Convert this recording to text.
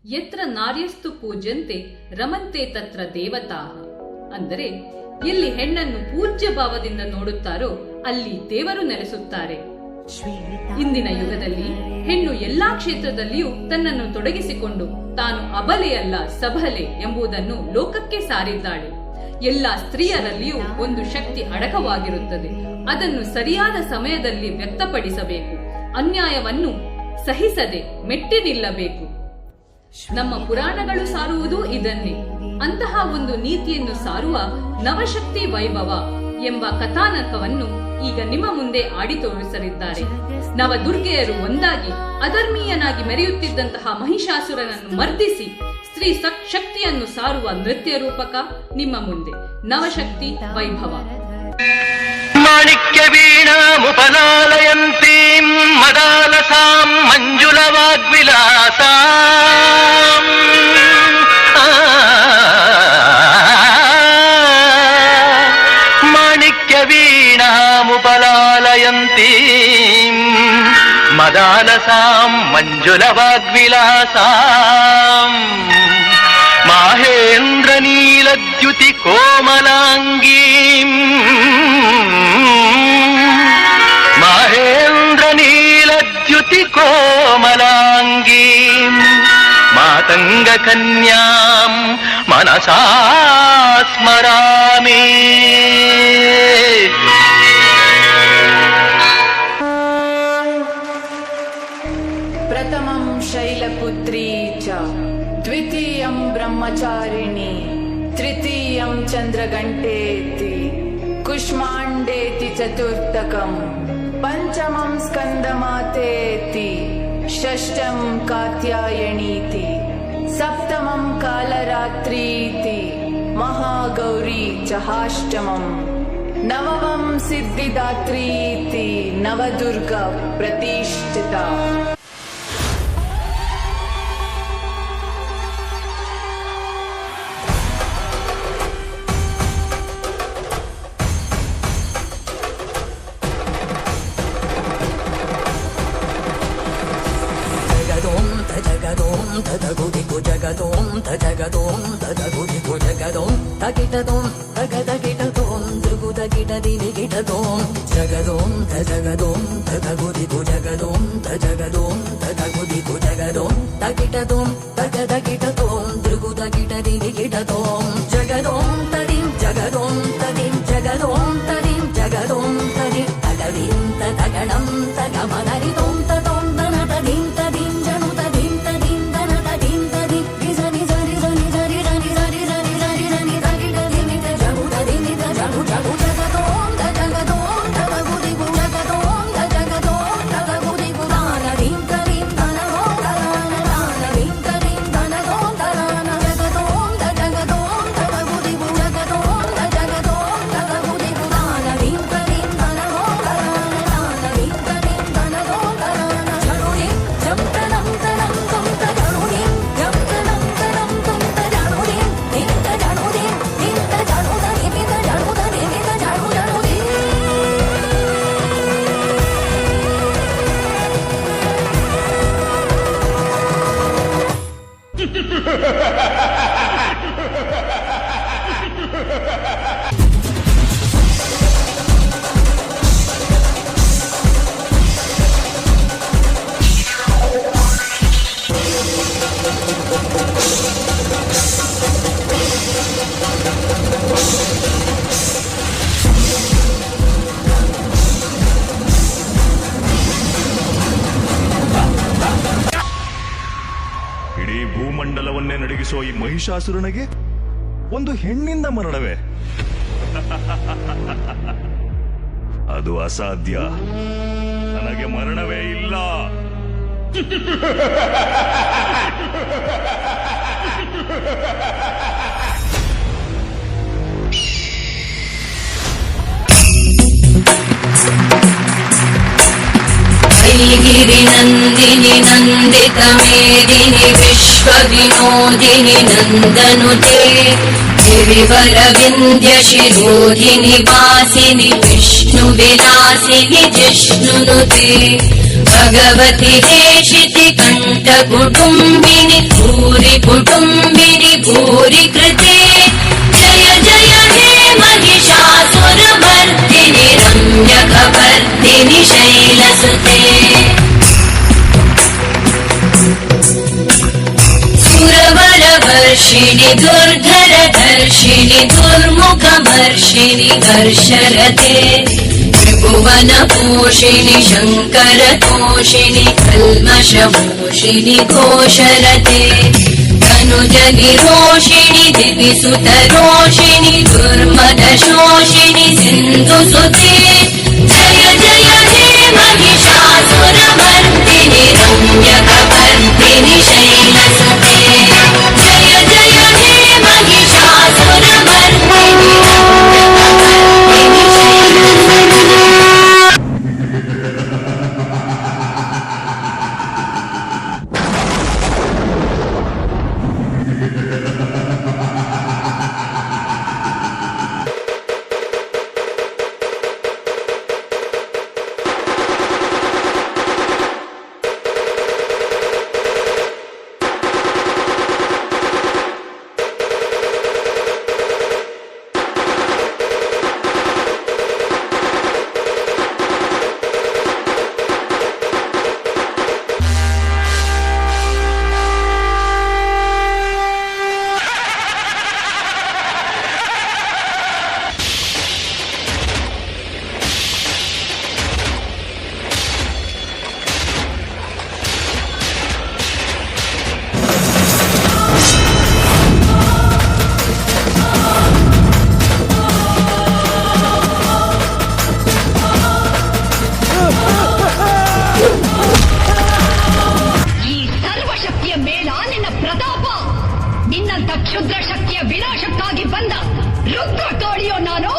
ಯತ್ರ ನಾರ್ಯಸ್ತು ಪೂಜ್ಯಂತೆ ರಮಂತೆ ತತ್ರ ದೇವತಾಃ. ಅಂದರೆ ಎಲ್ಲಿ ಹೆಣ್ಣನ್ನು ಪೂಜ್ಯ ಭಾವದಿಂದ ನೋಡುತ್ತಾರೋ ಅಲ್ಲಿ ದೇವರು ನೆಲೆಸುತ್ತಾರೆ. ಇಂದಿನ ಯುಗದಲ್ಲಿ ಹೆಣ್ಣು ಎಲ್ಲಾ ಕ್ಷೇತ್ರದಲ್ಲಿಯೂ ತನ್ನನ್ನು ತೊಡಗಿಸಿಕೊಂಡು ತಾನು ಅಬಲೆಯಲ್ಲ ಸಬಲೆ ಎಂಬುದನ್ನು ಲೋಕಕ್ಕೆ ಸಾರಿದ್ದಾಳೆ. ಎಲ್ಲಾ ಸ್ತ್ರೀಯರಲ್ಲಿಯೂ ಒಂದು ಶಕ್ತಿ ಅಡಕವಾಗಿರುತ್ತದೆ. ಅದನ್ನು ಸರಿಯಾದ ಸಮಯದಲ್ಲಿ ವ್ಯಕ್ತಪಡಿಸಬೇಕು. ಅನ್ಯಾಯವನ್ನು ಸಹಿಸದೆ ಮೆಟ್ಟಿ ನಿಲ್ಲಬೇಕು. ನಮ್ಮ ಪುರಾಣಗಳು ಸಾರುವುದು ಇದನ್ನೇ. ಅಂತಹ ಒಂದು ನೀತಿಯನ್ನು ಸಾರುವ ನವಶಕ್ತಿ ವೈಭವ ಎಂಬ ಕಥಾನಕವನ್ನು ಈಗ ನಿಮ್ಮ ಮುಂದೆ ಆಡಿ ತೋರಿಸಲಿದ್ದಾರೆ. ನವದುರ್ಗೆಯರು ಒಂದಾಗಿ ಅಧರ್ಮೀಯನಾಗಿ ಮೆರೆಯುತ್ತಿದ್ದಂತಹ ಮಹಿಷಾಸುರನನ್ನು ಮರ್ದಿಸಿ ಸ್ತ್ರೀ ಶಕ್ತಿಯನ್ನು ಸಾರುವ ನೃತ್ಯ ರೂಪಕ ನಿಮ್ಮ ಮುಂದೆ ನವಶಕ್ತಿ ವೈಭವ. ಮಾಣಿಕ್ಯ ವೀಣಾಮುಪಲಾಲಯಂತೀಂ ಮದಾಲಸಾಂ ಮಂಜುಳ ವಾಗ್ವಿಲಾಸಾಂ ಮಾಣಿಕ್ಯ ವೀಣಾಮುಪಲಾಲಯಂತೀಂ ಮದಾಲಸಾಂ ಮಂಜುಳ ವಾಗ್ವಿಲಾಸಾಂ ಮಾಹೇಂದ್ರ ನೀಲದ್ಯುತಿ ಕೋಮಲಾಂಗೀಂ ಮಹೇಂದ್ರ ನೀಲದ್ಯುತಿ ಕೋಮಲಾಂಗೀಂ ಮಾತಂಗ ಕನ್ಯಾಂ ಮನಸಾ ಸ್ಮರಾಮಿ. ಪ್ರಥಮಂ ಶೈಲಪುತ್ರೀ ಚ ದ್ವಿತೀಯಂ ಬ್ರಹ್ಮಚಾರಿಣಿ ತೃತೀಯಂ ಚಂದ್ರಗಂಟೇತಿ ಕುಷ್ಮಾಂಡೇತಿ ಚತುರ್ಥಕಂ ಪಂಚಮಂ ಸ್ಕಂದಮಾತೇತಿ ಷಷ್ಠಂ ಕಾತ್ಯಾಯಣೀತಿ ಸಪ್ತಮಂ ಕಾಲರಾತ್ರೀತಿ ಮಹಾಗೌರಿ ಚಹಾಷ್ಟಮಂ ನವಮಂ ಸಿದ್ಧಿದಾತ್ರೀತಿ ನವದುರ್ಗ ಪ್ರತಿಷ್ಠಿತಾ. ಜಗದೋಂ ತಜಗದೋಂ ತದಗುದಿಗು ಜಗದೋಂ ತಗಿಟದೋಂ ತಗದಗಿಟದೋಂ ದುಗುದಗಿಟದಿನಿ ಗಿಟದೋಂ ಜಗದೋಂ ತಜಗದೋಂ ತದಗುದಿಗು ಜಗದೋಂ ತಜಗದೋಂ ತದಗುದಿಗು ಜಗದೋಂ ತಗಿಟದೋಂ ತಗದಗಿಟದೋಂ ದುಗುದಗಿಟದಿನಿ ಗಿಟದೋಂ ಜಗದೋಂ ತದಿಂ ಜಗದೋಂ ತದಿಂ ಜಗದೋಂ ತದಿಂ ಜಗದೋಂ ತದಿಂ ತಗದಿಂ ತಗಣಂ ತಗಮನರಿದೋಂ ತದೋಂ ದನ ತದಿಂ ತದಿಂ ಜನು ತದಿಂ ತದಿಂ ದನ ತದಿಂ ತದಿಂ ಗಿಸನಿ ಸರಿ ಸನಿ ಸರಿ ಸನಿ ಸರಿ ಸರಿ ಸರಿ ಸನಿ ತಗಿಟದಿ ನಿತ ಜಗು ತದಿ ನಿತ ಜಗು ಜಗು ಜಗದೋಂ ತಗಗುದಿಗು ಜಗದೋಂ ತಗಗುದಿಗು ದಾನದಿಂ ತದಿಂ ದನಗೋಂ ದನ ದಾನದಿಂ ತದಿಂ ದನಗೋಂ ದನ ಜಗದೋಂ ತಗಗುದಿಗು ಜಗದೋಂ ತಗಗುದಿಗು ದಾನದಿಂ ತದಿಂ ದನಗೋಂ ದನ ದಾನದಿಂ ತದಿಂ ದನಗೋಂ ದನ ಜರುದಿಂ ಜಂತನಂ ತನಂ ತುಂತ ಜರುದಿಂ ಜಂತನಂ ತನಂ ತುಂತ ಜರುದಿಂ ನಿಂತ ಜರುದಿಂ ನಿಂತ ಜರುದನಿ ಮಿತ ಜರುದನಿ ಮಿತ ಜರು ಜರುದಿಂ. ಇಡೀ ಭೂಮಂಡಲವನ್ನೇ ನಡಗಿಸುವ ಈ ಮಹಿಷಾಸುರನಿಗೆ ಒಂದು ಹೆಣ್ಣಿಂದ ಮರಣವೇ? ಅದು ಅಸಾಧ್ಯ. ನನಗೆ ಮರಣವೇ ಇಲ್ಲ. गिरिनन्दिनि नन्दितमेदिनि विश्वविनोदिनि नन्दनुते गिरिवरविन्द्यशिरोधिनि वासिनि विष्णुविलासिनि जिष्णुनुते भगवति हेशिति कण्ठकुटुम्बिनि त्रिकुटुम्बिनि भूरि कृते जय जय हे महिषासुरमर्दिनि रम्यकपर्दिनि शैलसुते सुरवरवर्षिणि दुर्धरधर्षिणि दुर्मुखमर्षिणि कर्षरते त्रिभुवनपोषिणि शङ्करतोषिणि कल्मषमोषिणि घोषरते तनुजनिरोषिणि दिविसुतरोषिणि दुर्मदशोषिणि सिन्धुसुते जय जय हे महिषासुरमर्दिनि रम्यकपर्दिनि शैलसुते जय जय हे महिषासुरमर्दिनि रम्यकपर्दिनि शैलसुते ಈ ಸರ್ವಶಕ್ತಿಯ ಮೇಳ ನಿನ್ನ ಪ್ರತಾಪ ನಿನ್ನಂತ ಕ್ಷುದ್ರ ಶಕ್ತಿಯ ವಿನಾಶಕ್ಕಾಗಿ ಬಂದ ರುದ್ರ ತೋಳಿಯೋ ನಾನು